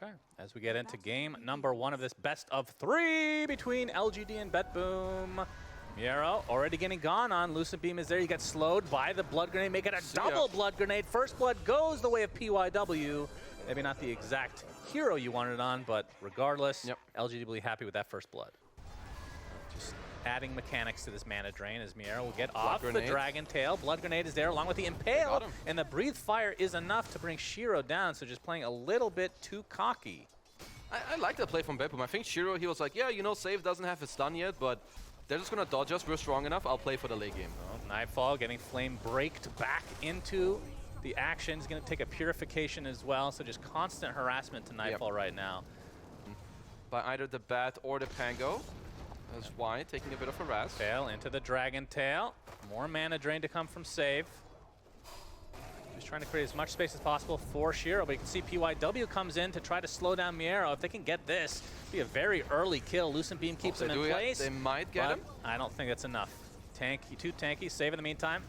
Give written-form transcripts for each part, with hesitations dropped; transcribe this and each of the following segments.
Okay, as we get into game number 1 of this best of 3 between LGD and BETBOOM. Miero already getting gone on. Lucent Beam is there. You get slowed by the blood grenade, make it a double blood grenade. First blood goes the way of PYW. Maybe not the exact hero you wanted on, but regardless, LGD will be happy with that first blood. Just adding mechanics to this mana drain as Miero will get off the Dragon Tail. Blood Grenade is there along with the Impale, and the Breathe Fire is enough to bring Shiro down, so just playing a little bit too cocky. I like that play from BETBOOM. I think Shiro, he was like, yeah, you know, Save doesn't have his stun yet, but they're just going to dodge us. We're strong enough. I'll play for the late game. Oh, Nightfall getting Flame Braked back into the action. He's going to take a Purification as well, so just constant harassment to Nightfall right now. By either the Bat or the Pango. That's why taking a bit of a harass. Tail into the Dragon Tail. More mana drain to come from Save. Just trying to create as much space as possible for Shiro, but you can see PYW comes in to try to slow down Miero. If they can get this, it'll be a very early kill. Lucent Beam keeps him in place. They might get him. I don't think that's enough. Tanky, too tanky. Save in the meantime.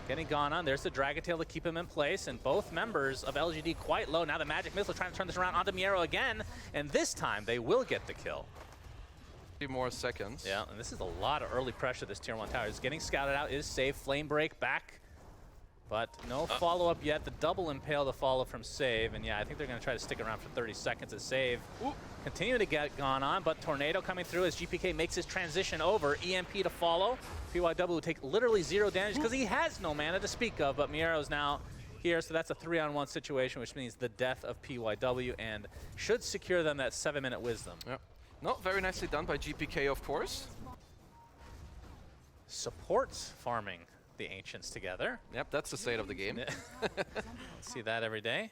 Getting gone on. There's the Dragon Tail to keep him in place, and both members of LGD quite low. Now the Magic Missile trying to turn this around onto Miero again, and this time they will get the kill. 3 more seconds. Yeah, and this is a lot of early pressure this Tier 1 tower. Is getting scouted out, is Save. Flame Break back, but no follow-up yet. The double Impale to follow from Save, and yeah, I think they're going to try to stick around for 30 seconds as Save. Continue to get gone on, but Tornado coming through as GPK makes his transition over. EMP to follow. PYW will take literally 0 damage because he has no mana to speak of, but Miero's now here, so that's a 3-on-1 situation, which means the death of PYW and should secure them that 7-minute wisdom. Yep. No, very nicely done by GPK, of course. Supports farming the Ancients together. Yep, that's the state of the game. See that every day.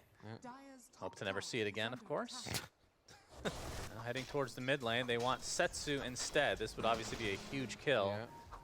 Hope to never see it again, of course. Now heading towards the mid lane, they want Setsu instead. This would obviously be a huge kill.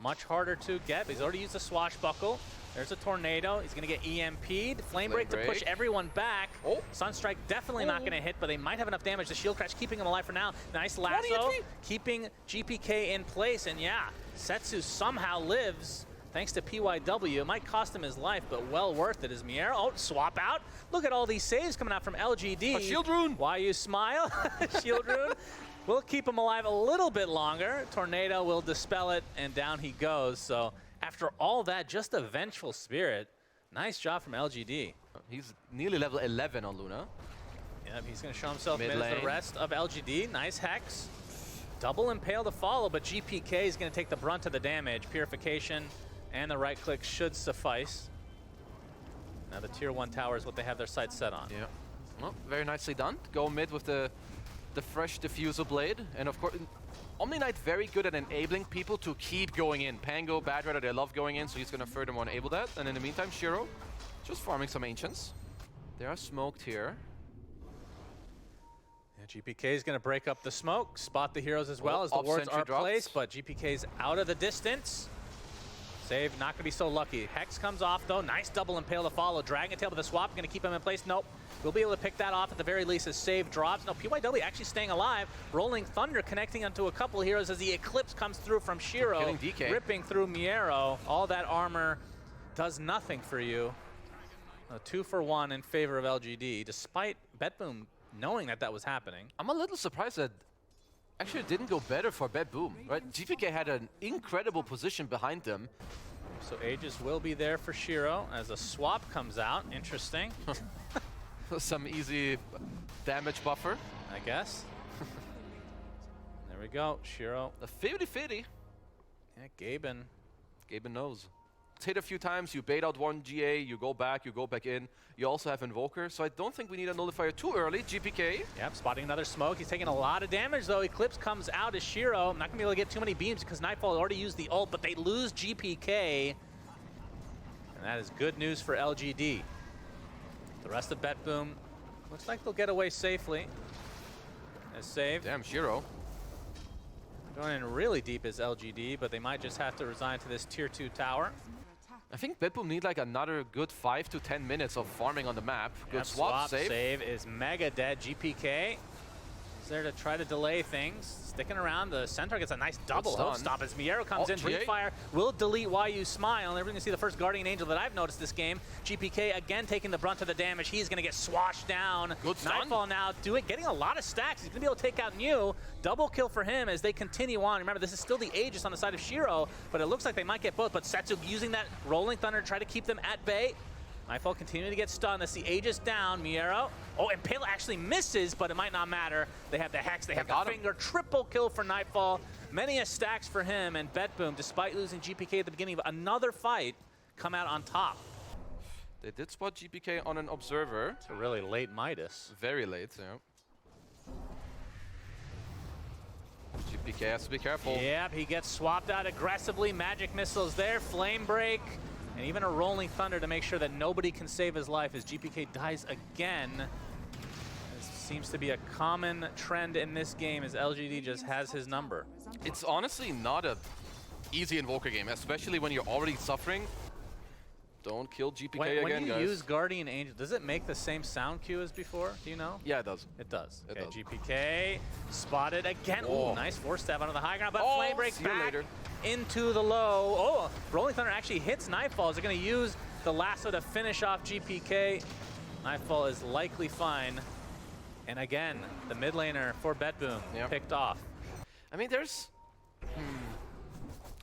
Much harder to get, but he's already used a Swashbuckle. There's a Tornado. He's going to get EMP'd. Flame Break to push everyone back. Sunstrike definitely not going to hit, but they might have enough damage. The Shield Crash keeping him alive for now. Nice lasso, keeping GPK in place. And yeah, Setsu somehow lives thanks to PYW. It might cost him his life, but well worth it as Miero. Oh, swap out. Look at all these saves coming out from LGD. A Shield Rune. WhyouSmil. Shield Rune. We'll keep him alive a little bit longer. Tornado will dispel it, and down he goes. So after all that, just a vengeful spirit. Nice job from LGD. He's nearly level 11 on Luna. Yep, he's going to show himself mid as the rest of LGD. Nice Hex. Double Impale to follow, but GPK is going to take the brunt of the damage. Purification and the right click should suffice. Now the Tier 1 tower is what they have their sights set on. Yeah. Well, very nicely done. Go mid with the fresh Diffusal Blade. And of course, Omni Knight very good at enabling people to keep going in. Pango, Bad Rider, they love going in, so he's going to furthermore enable that. And in the meantime, Shiro just farming some Ancients. They are smoked here. Yeah, GPK is going to break up the smoke, spot the heroes as well as the wards are placed, but GPK's out of the distance. Save not going to be so lucky. Hex comes off though. Nice double Impale to follow. Dragon Tail with a swap, going to keep him in place. Nope. We'll be able to pick that off at the very least as Save drops. No, PYW actually staying alive. Rolling Thunder connecting onto a couple of heroes as the Eclipse comes through from Shiro. Ripping through Miero. All that armor does nothing for you. 2 for 1 in favor of LGD, despite BETBOOM knowing that that was happening. I'm a little surprised that actually it didn't go better for BETBOOM, right? GPK had an incredible position behind them. So Aegis will be there for Shiro as a swap comes out. Interesting. Some easy damage buffer, I guess. There we go, Shiro. A 50-50. Yeah, Gaben knows. It's hit a few times, you bait out one GA, you go back in. You also have Invoker, so I don't think we need a Nullifier too early. GPK. Yep, spotting another smoke. He's taking a lot of damage though. Eclipse comes out as Shiro. I'm not gonna be able to get too many beams because Nightfall already used the ult, but they lose GPK. And that is good news for LGD. The rest of BETBOOM looks like they'll get away safely. As Save. Damn, Shiro. Going in really deep as LGD, but they might just have to resign to this Tier 2 tower. I think BETBOOM need like another good 5 to 10 minutes of farming on the map. Good swap, Save. Save is mega dead. GPK is there to try to delay things. Sticking around, the centaur gets a nice double hook stop as Miero comes in. Fire will delete WhyouSmil, and we're going to see the first Guardian Angel that I've noticed this game. GPK again taking the brunt of the damage. He's going to get swashed down. Good stun. Nightfall now getting a lot of stacks. He's going to be able to take out Niu. Double kill for him as they continue on. Remember, this is still the Aegis on the side of Shiro, but it looks like they might get both. But Setsu using that Rolling Thunder to try to keep them at bay. NIGHFALL continuing to get stunned. That's the Aegis down. Miero. Oh, and Impale actually misses, but it might not matter. They have the Hex, they have the Finger. Triple kill for NIGHFALL. Many a stacks for him, and BETBOOM, despite losing GPK at the beginning of another fight, come out on top. They did spot GPK on an Observer. It's a really late Midas. Very late, yeah. GPK has to be careful. Yep, he gets swapped out aggressively. Magic missiles there, Flame Break. And even a Rolling Thunder to make sure that nobody can save his life as GPK dies again. This seems to be a common trend in this game as LGD just has his number. It's honestly not a easy Invoker game, especially when you're already suffering. Don't kill GPK again, guys. When you use Guardian Angel, does it make the same sound cue as before? Do you know? Yeah, it does. It does. It Okay, does. GPK spotted again. Oh. Ooh, nice force stab onto the high ground, but Oh, Flame Break see you back later. into the low. Oh, Rolling Thunder actually hits NIGHFALL. They're going to use the lasso to finish off GPK. NIGHFALL is likely fine. And again, the mid laner for BETBOOM picked off. I mean, there's...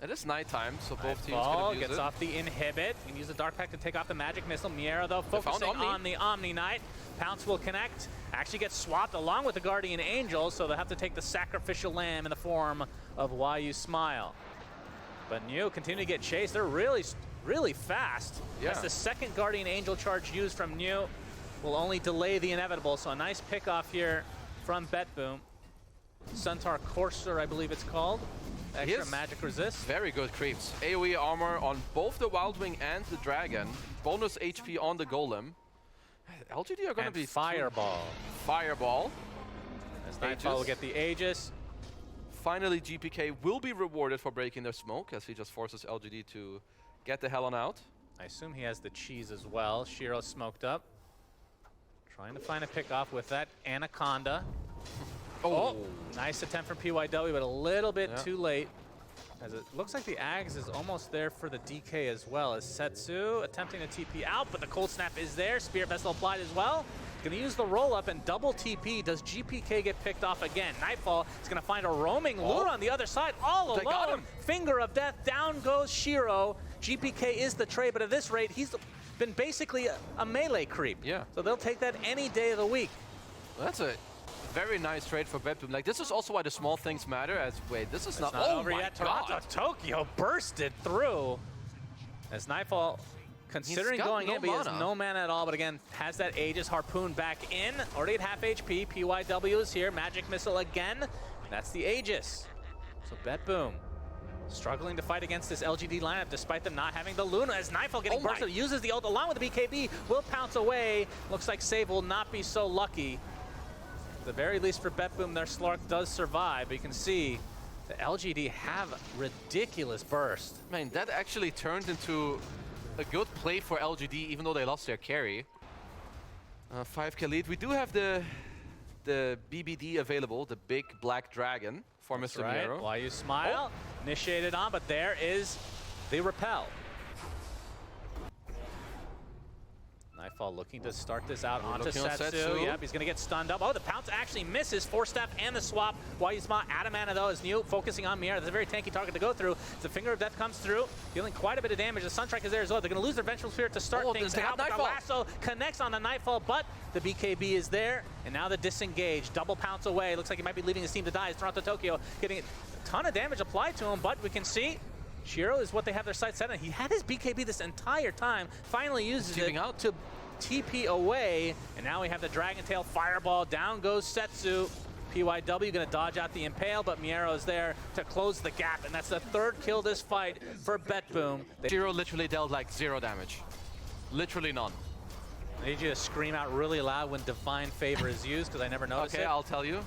It is nighttime, so both teams can use gets it. off the inhibit. Can use the Dark Pack to take off the Magic Missile. Miero, though, focusing on the Omni Knight. Pounce will connect. Actually gets swapped along with the Guardian Angel, so they'll have to take the Sacrificial Lamb in the form of WhyouSmil. But Niu continue to get chased. They're really, really fast. Yeah. That's the second Guardian Angel charge used from Niu. Will only delay the inevitable, so a nice pick off here from BETBOOM. Centaur Courser, I believe it's called. Extra magic resist. Very good creeps. AoE armor on both the Wildwing and the Dragon. Bonus HP on the Golem. LGD are going to be... Fireball. Fireball. As NIGHFALL will get the Aegis. Finally, GPK will be rewarded for breaking their smoke as he just forces LGD to get the hell on out. I assume he has the cheese as well. Shiro smoked up. Trying to find a pick off with that Anaconda. Oh, nice attempt from PYW, but a little bit too late. As it looks like the Ags is almost there for the DK as well. As Setsu attempting to TP out, but the Cold Snap is there. Spirit Vessel applied as well. Gonna use the roll up and double TP. Does GPK get picked off again? NIGHFALL is gonna find a roaming lure on the other side all They got alone. him. Finger of death, down goes Shiro. GPK is the trade, but at this rate, he's been basically a melee creep. Yeah. So they'll take that any day of the week. Well, that's a very nice trade for BETBOOM. Like, this is also why the small things matter. As wait, this is not over yet. Torontotokyo bursted through. As NIGHFALL, considering going in, but he has no mana at all. But again, has that Aegis Harpoon back in. Already at half HP. PYW is here. Magic Missile again. That's the Aegis. So BETBOOM struggling to fight against this LGD lineup despite them not having the Luna. As NIGHFALL getting bursted, uses the ult along with the BKB. Will pounce away. Looks like Save will not be so lucky. At the very least for BETBOOM, their Slark does survive, but you can see the LGD have ridiculous burst. Man, that actually turned into a good play for LGD, even though they lost their carry. 5k lead. We do have the BBD available, the big black dragon for Mr. Miero. WhyouSmil initiated on, but there is the repel. NIGHFALL looking to start this out onto Setsu. Yep, he's going to get stunned up. Oh, the pounce actually misses. Force Staff and the swap. WhyouSmil out of mana, though, is Niu focusing on Miero. That's a very tanky target to go through. The Finger of Death comes through, dealing quite a bit of damage. The Sunstrike is there as well. They're going to lose their Vengeful Spirit to start things out. But the lasso connects on the NIGHFALL, but the BKB is there. And now the disengage. Double pounce away. Looks like he might be leaving his team to die. It's Torontotokyo getting a ton of damage applied to him, but we can see Shiro is what they have their sights set on. He had his BKB this entire time. Finally uses it to TP away, and now we have the Dragon Tail Fireball. Down goes Setsu. PYW gonna dodge out the Impale, but Miero is there to close the gap, and that's the third kill this fight for BETBOOM. Shiro literally dealt like 0 damage. Literally none. I need you to scream out really loud when Divine Favor is used, because I never noticed it. Okay, I'll tell you.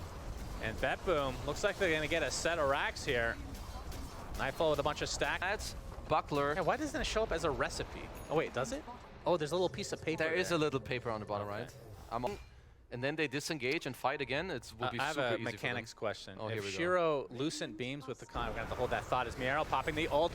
And BETBOOM, looks like they're gonna get a set of racks here. NIGHFALL with a bunch of stacks. That's Buckler. Hey, why doesn't it show up as a recipe? Oh wait, does it? Oh, there's a little piece of paper There is a little paper on the bottom right. and then they disengage and fight again, it will be I have super a easy mechanics question. Oh, here we If go. Shiro lucent beams with the con, we're going to have to hold that thought as Miero popping the ult,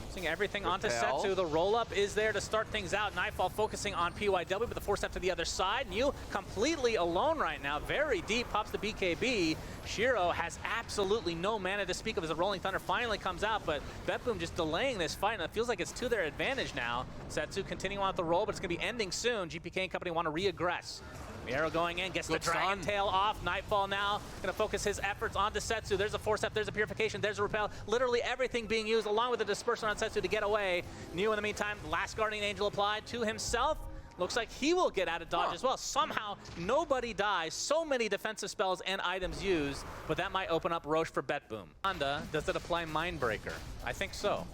using everything onto Repel. Setsu. The roll-up is there to start things out. NIGHFALL focusing on PYW, but the 4-step to the other side. Niu completely alone right now, very deep, pops the BKB. Shiro has absolutely no mana to speak of as the Rolling Thunder finally comes out, but BETBOOM just delaying this fight, and it feels like it's to their advantage now. Setsu continuing on with the roll, but it's going to be ending soon. GPK and company want to re-aggress. Miero going in, gets Good the Dragon stun. Tail off. NIGHFALL now going to focus his efforts onto Setsu. There's a 4-step, there's a Purification, there's a Repel. Literally everything being used along with the Dispersion on Setsu to get away. Niu in the meantime, last Guardian Angel applied to himself. Looks like he will get out of dodge as well. Somehow, nobody dies. So many defensive spells and items used, but that might open up Roche for BETBOOM. Honda, does it apply Mindbreaker? I think so,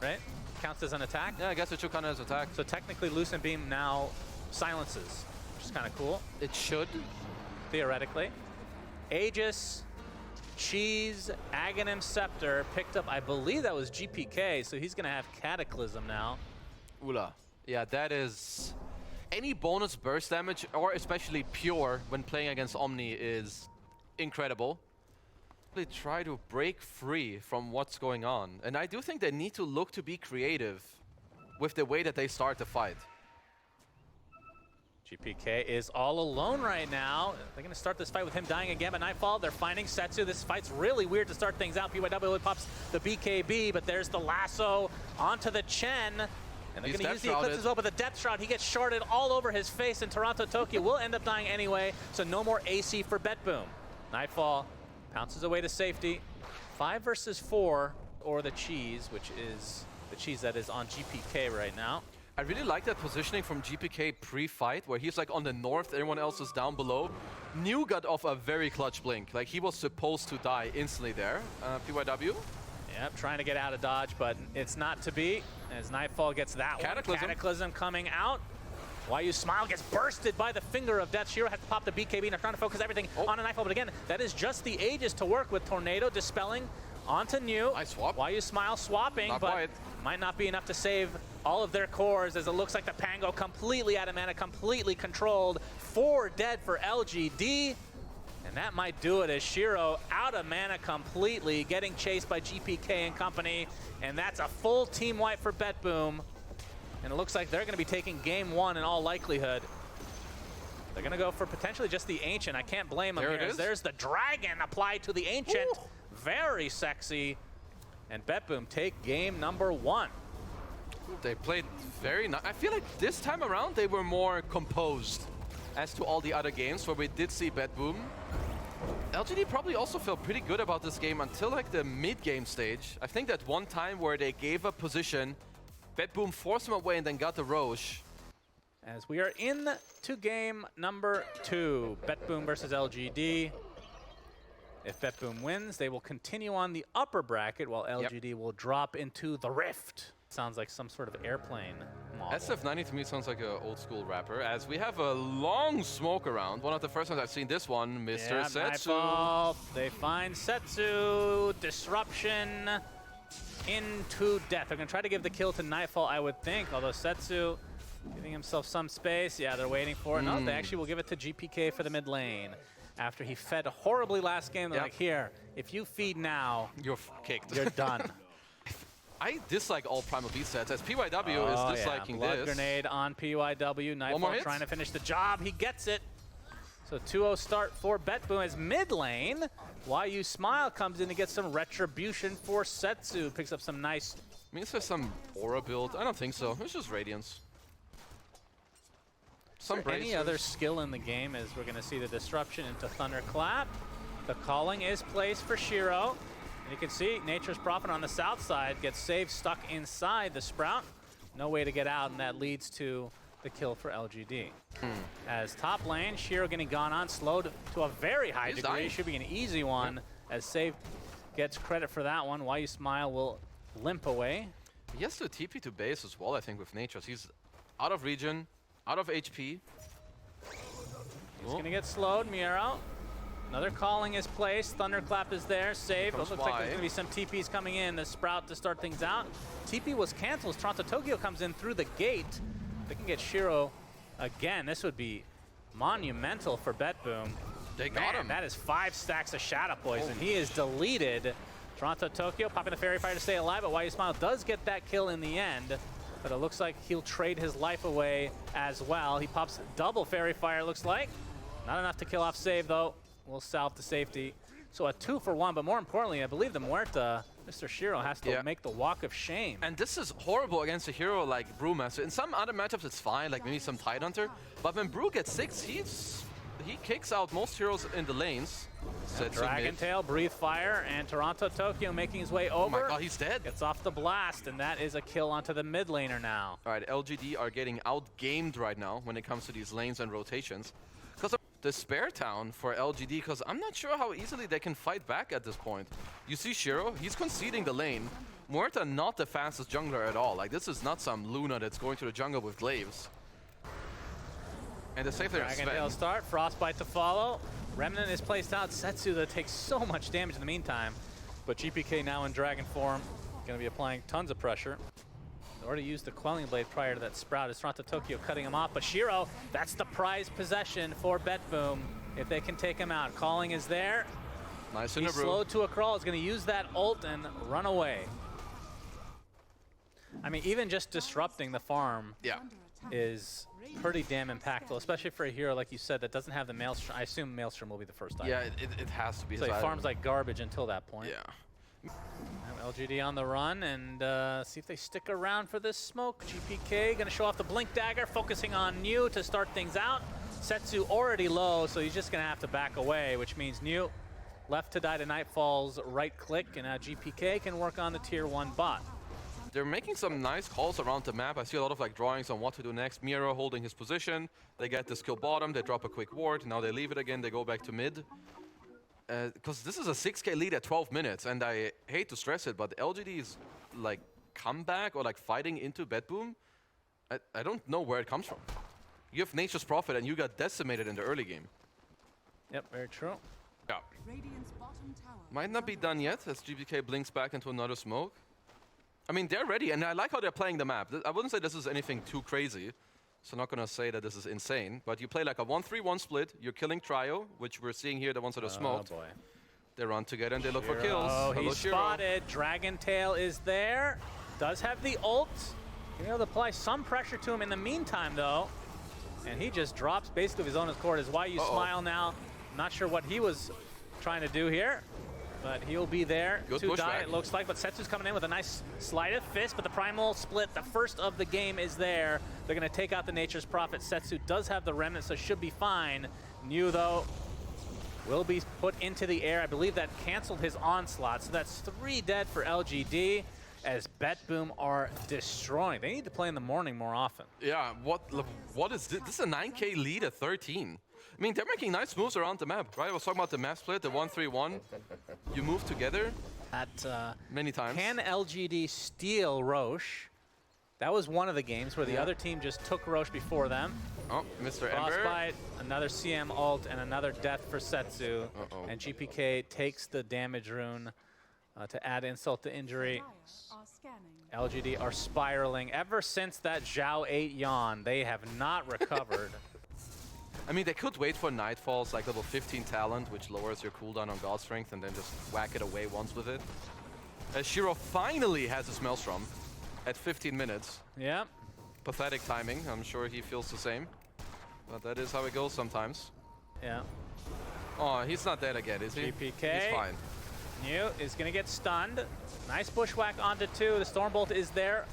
right? Counts as an attack? Yeah, I guess it should count as attack. So technically, Lucent Beam now silences, which is kind of cool. It should. Theoretically. Aegis, Cheese, Aghanim Scepter picked up, I believe that was GPK, so he's going to have Cataclysm now. Ula. Yeah, that is... Any bonus burst damage, or especially pure, when playing against Omni is incredible. They try to break free from what's going on. And I do think they need to look to be creative with the way that they start the fight. GPK is all alone right now. They're going to start this fight with him dying again, but NIGHFALL, they're finding Setsu. This fight's really weird to start things out. PYW pops the BKB, but there's the lasso onto the Chen. And they're going to use the Eclipse as well, but the Death Shroud, he gets sharded all over his face, and Torontotokyo will end up dying anyway, so no more AC for BETBOOM. NIGHFALL pounces away to safety. 5 versus 4, or the Cheese, which is the Cheese that is on GPK right now. I really like that positioning from GPK pre-fight, where he's like on the north, everyone else is down below. Niu got off a very clutch blink, like he was supposed to die instantly there. PYW. Yep, trying to get out of dodge, but it's not to be, as NIGHFALL gets that Cataclysm. one. Cataclysm coming out. WhyouSmil gets bursted by the finger of death. Shiro has to pop the BKB, now trying to focus everything on a NIGHFALL, but again, that is just the Aegis to work with. Tornado dispelling onto Niu. Nice swap. WhyouSmil swapping, Not but quite. might not be enough to save all of their cores, as it looks like the Pango completely out of mana, completely controlled. 4 dead for LGD. And that might do it, as Shiro out of mana completely, getting chased by GPK and company. And that's a full team wipe for BETBOOM. And it looks like they're going to be taking game 1 in all likelihood. They're going to go for potentially just the Ancient. I can't blame them There here. it is. There's the Dragon applied to the Ancient. Ooh. Very sexy. And BETBOOM take game number 1. They played very nice. I feel like this time around they were more composed as to all the other games where we did see BETBOOM. LGD probably also felt pretty good about this game until like the mid-game stage. I think that one time where they gave up position, BETBOOM forced them away and then got the Roche. As we are in to game number 2, BETBOOM versus LGD. If BETBOOM wins, they will continue on the upper bracket, while LGD will drop into the Rift. Sounds like some sort of airplane model. SF90 to me sounds like an old school rapper, as we have a long smoke around. One of the first times I've seen this one, Mr. Yeah, Setsu. NIGHFALL. They find Setsu. Disruption into death. They're going to try to give the kill to NIGHFALL, I would think, although Setsu giving himself some space. Yeah, they're waiting for it. No, they actually will give it to GPK for the mid lane. After he fed horribly last game, they're like, here, if you feed now, You're kicked. you're done. I dislike all Primal Beast sets, as PYW is disliking Blood this. grenade on PYW. more NIGHFALL hit? trying to finish the job. He gets it. So 2-0 start for BETBOOM as mid lane. WhyouSmil comes in to get some retribution for Setsu. Picks up some nice... Means there's some aura build. I don't think so. It's just Radiance. Some Any other skill in the game, as we're going to see the disruption into Thunderclap. The calling is placed for Shiro. And you can see Nature's Prophet on the south side gets saved, stuck inside the Sprout. No way to get out, and that leads to the kill for LGD. As top lane, Shiro getting gone on, slowed to a very high degree. dying. Should be an easy one, as Save gets credit for that one. WhyouSmil will limp away. He has to TP to base as well, I think, with Nature's. He's out of region, out of HP. He's going to get slowed, Miero. Another calling is placed. Thunderclap is there. Save. It looks like there's going to be some TPs coming in. The Sprout to start things out. TP was canceled. Torontotokyo comes in through the gate. They can get Shiro again. This would be monumental for BETBOOM. They got him. That is 5 stacks of Shadow Poison. He is deleted. Torontotokyo popping the Fairy Fire to stay alive, but WhyouSmil does get that kill in the end. But it looks like he'll trade his life away as well. He pops double Fairy Fire, looks like. Not enough to kill off save, though. We'll salve the safety. So a 2 for 1, but more importantly, I believe the Muerta, Mr. Shiro, has to make the walk of shame. And this is horrible against a hero like Brewmaster. In some other matchups, it's fine, like maybe some Tidehunter. But when Brew gets 6, he kicks out most heroes in the lanes. Dragon Tail, Breathe Fire, and Torontotokyo making his way over. Oh my god, he's dead. Gets off the blast, and that is a kill onto the mid laner now. All right, LGD are getting outgamed right now when it comes to these lanes and rotations. Because of the spare town for LGD, because I'm not sure how easily they can fight back at this point. You see Shiro, he's conceding the lane. Muerta not the fastest jungler at all. Like, this is not some Luna that's going to the jungle with glaives. And the safe there is Sven. Dragon Tail start, Frostbite to follow. Remnant is placed out. Setsu that takes so much damage in the meantime. But GPK now in Dragon form, going to be applying tons of pressure. Already used the Quelling Blade prior to that Sprout. It's Torontotokyo cutting him off. But Shiro, that's the prized possession for BETBOOM if they can take him out. Calling is there. Nice in He's slowed to a crawl. He's going to use that ult and run away. I mean, even just disrupting the farm is pretty damn impactful, especially for a hero, like you said, that doesn't have the Maelstrom. I assume Maelstrom will be the first item. Yeah, it has to be. So he farms like garbage until that point. Yeah. LGD on the run, and see if they stick around for this smoke. GPK gonna show off the Blink Dagger, focusing on Niu to start things out. Setsu already low, so he's just gonna have to back away, which means Niu left to die to Nightfall's right click, and now GPK can work on the tier 1 bot. They're making some nice calls around the map. I see a lot of like drawings on what to do next. Miero holding his position. They get this kill bottom. They drop a quick ward. Now they leave it again. They go back to mid. Because this is a 6k lead at 12 minutes. And I hate to stress it, but LGD's like comeback or like fighting into BETBOOM, I don't know where it comes from. You have Nature's Prophet and you got decimated in the early game. Yep, very true. Yeah. Might not be done yet as GPK blinks back into another smoke. I mean, they're ready, and I like how they're playing the map. I wouldn't say this is anything too crazy, so I'm not going to say that this is insane. But you play like a 1-3-1 split. You're killing Trio, which we're seeing here, the ones that are smoked. Oh, boy. They run together, and they look for kills. Oh, he's spotted. Dragon Tail is there. Does have the ult. Being able to apply some pressure to him in the meantime, though. And he just drops basically his own accord. Is WhyouSmil now. Not sure what he was trying to do here. But he'll be there to die, it looks like. But Setsu's coming in with a nice slide of fist. But the Primal split, the first of the game, is there. They're going to take out the Nature's Prophet. Setsu does have the Remnant, so should be fine. Niu, though, will be put into the air. I believe that canceled his onslaught. So that's 3 dead for LGD as BETBOOM are destroying. They need to play in the morning more often. Yeah, what is this? This is a 9k lead at 13. I mean, they're making nice moves around the map, right? I was talking about the map split, the 1-3-1. You move together many times. Can LGD steal Roche? That was one of the games where the other team just took Roche before them. Oh, Mr. Ember. Frostbite, another CM ult, and another death for Setsu. And GPK takes the damage rune to add insult to injury. LGD are spiraling. Ever since that Zhao 8 yawn, they have not recovered. I mean, they could wait for Nightfall's like level 15 talent, which lowers your cooldown on God Strength, and then just whack it away once with it. As Shiro finally has his Maelstrom at 15 minutes. Yep. Pathetic timing. I'm sure he feels the same. But that is how it goes sometimes. Yeah. Oh, he's not dead again, is he? GPK. He's fine. Niu is going to get stunned. Nice bushwhack onto 2. The Stormbolt is there.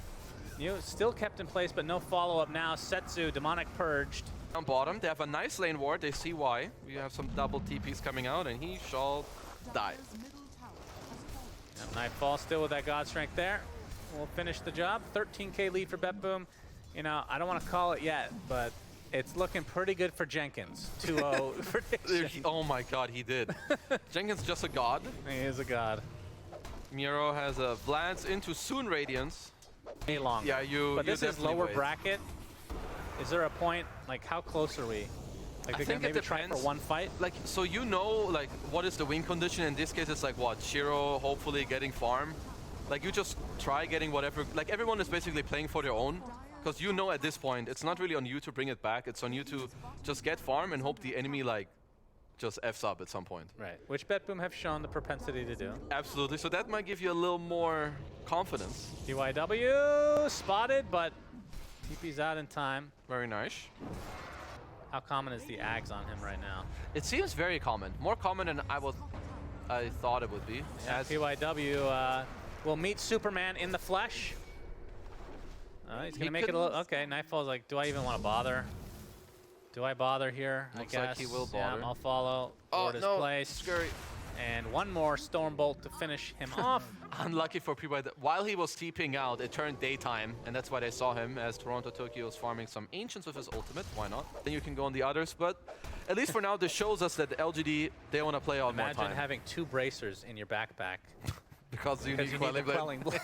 Niu still kept in place, but no follow-up now. Setsu, Demonic Purged. On bottom, they have a nice lane ward. They see why. We have some double TPs coming out, and he shall die. Yep, Nightfall still with that God Strength there. We'll finish the job. 13k lead for BETBOOM. You know, I don't want to call it yet, but it's looking pretty good for Jenkins. 2-0 prediction. Oh my god, he did. Jenkins just a god. He is a god. Miero has a Glance into Soon Radiance. Any longer. Yeah, But this is lower bracket. Is there a point, like how close are we? Like I think it try for one fight? Like, so you know, like, what is the win condition? In this case, it's like what? Shiro hopefully getting farm. Like, you just try getting whatever. Like, everyone is basically playing for their own. Because you know at this point, it's not really on you to bring it back. It's on you to just get farm and hope the enemy like just F's up at some point. Right, which BETBOOM have shown the propensity to do. Absolutely, so that might give you a little more confidence. PYW spotted, but TP's out in time. Very nice. How common is the Ags on him right now? It seems very common. More common than I thought it would be. Yeah, PYW will meet Superman in the flesh. He's gonna make it a little, okay, Nightfall's like, do I even want to bother? Do I bother here? Looks I guess. like he will bother. Yeah, I'll follow. Oh, Ward is no, placed. scary. And one more Stormbolt to finish him off. Unlucky for people. While he was TPing out, it turned daytime, and that's why they saw him as Torontotokyo was farming some Ancients with his ultimate. Why not? Then you can go on the others, but at least for now, this shows us that the LGD, they want to play out more time. Imagine having 2 bracers in your backpack. because you need the quelling blade.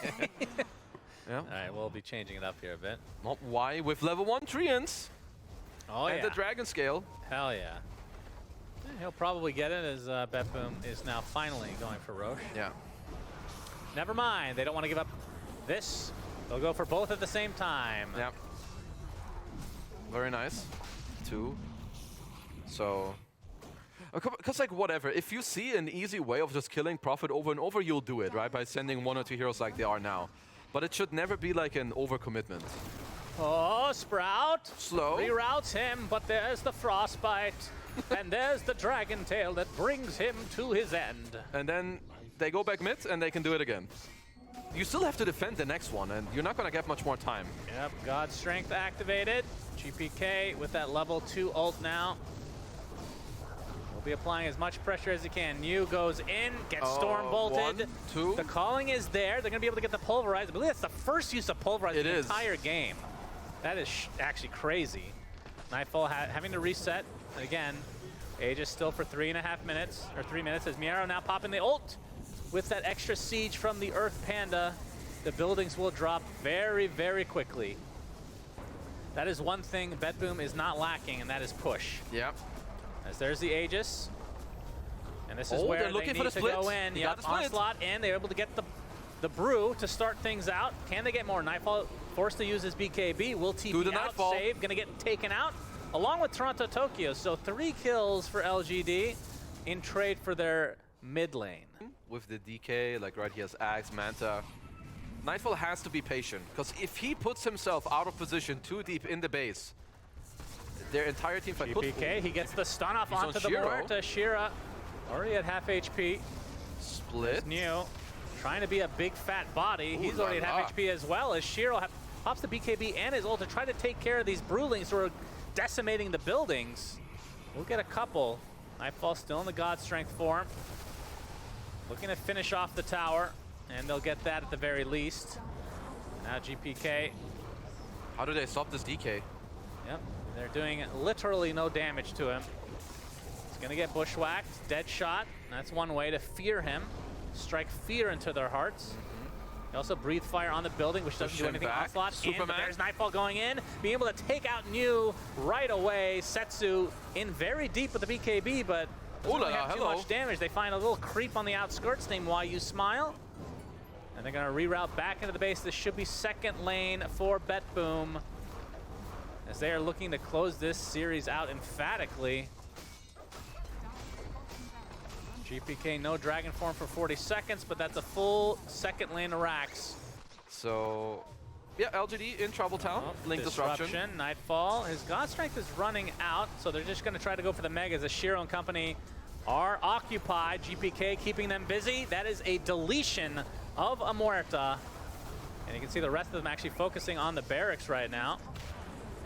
Yeah. All right, we'll be changing it up here a bit. Not why with level 1 Treants Oh, and yeah. the Dragon Scale. Hell yeah. He'll probably get it as BETBOOM is now finally going for Roche. Yeah. Never mind, they don't want to give up this. They'll go for both at the same time. Yeah. Very nice. 2. So, because like whatever, if you see an easy way of just killing Prophet over and over, you'll do it, right? By sending 1 or 2 heroes like they are now. But it should never be like an overcommitment. Oh, Sprout. Slow. Reroutes him, but there's the Frostbite. And there's the Dragon Tail that brings him to his end. And then they go back mid and they can do it again. You still have to defend the next one, and you're not going to get much more time. Yep, God's Strength activated. GPK with that level 2 ult now. He'll be applying as much pressure as he can. Niu goes in, gets storm bolted. 1, 2. The calling is there. They're going to be able to get the Pulverize. I believe that's the first use of Pulverize in the entire game. That is actually crazy. Nightfall having to reset. Again, Aegis still for 3.5 minutes, or 3 minutes, as Miero now popping the ult. With that extra siege from the Earth Panda, the buildings will drop very, very quickly. That is one thing BETBOOM is not lacking, and that is push. Yep. As there's the Aegis. And this is where they're they looking need for the to split. go in. He Yep, got the split. Onslaught in. They're able to get the brew to start things out. Can they get more? Nightfall forced to use his BKB. Will TP Do the out, Nightfall. save. Gonna get taken out, along with Torontotokyo. So 3 kills for LGD in trade for their mid lane. With the DK, like right, he has Axe, Manta. Nightfall has to be patient, because if he puts himself out of position too deep in the base, their entire team fight could... GPK, he gets the stun off He's onto on the Shiro. Muerta. Shiro already at half HP. Split. Niu trying to be a big fat body. Ooh, He's already at la la. half HP as well, as Shiro pops the BKB and his ult to try to take care of these Brewlings who are decimating the buildings. We'll get a couple. Nightfall still in the God Strength form. Looking to finish off the tower, and they'll get that at the very least. Now GPK. How do they stop this DK? Yep, they're doing literally no damage to him. He's gonna get bushwhacked, dead shot. That's one way to fear him. Strike fear into their hearts. They also breathe fire on the building, which doesn't Push do him anything. back. Onslaught in, but Superman. there's Nightfall going in. Being able to take out Niu right away. Setsu in very deep with the BKB, but doesn't really have too much damage. They find a little creep on the outskirts named WhyouSmil. And they're gonna reroute back into the base. This should be second lane for BETBOOM, as they are looking to close this series out emphatically. GPK, no Dragon Form for 40 seconds, but that's a full second lane of racks. So, yeah, LGD in Trouble Town. Link disruption. Nightfall. His God Strength is running out, so they're just going to try to go for the Megas as Shiro and company are occupied. GPK keeping them busy. That is a deletion of a Muerta. And you can see the rest of them actually focusing on the barracks right now.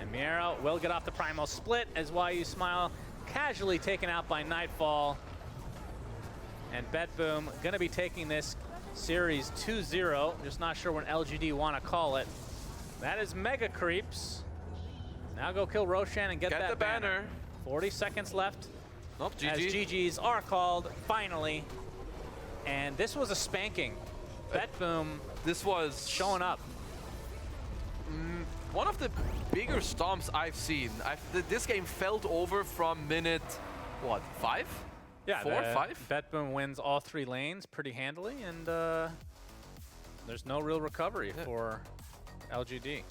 And Miero will get off the Primal split as WhyouSmil casually taken out by Nightfall. And BETBOOM going to be taking this series 2-0. Just not sure when LGD want to call it. That is Mega Creeps. Now go kill Roshan and get that the banner. 40 seconds left. Nope, GG. As GGs are called, finally. And this was a spanking. BETBOOM This was showing up. one of the bigger stomps I've seen. This game felt over from minute, what, 5? Yeah, 4, 5? BETBOOM wins all 3 lanes pretty handily, and there's no real recovery for LGD.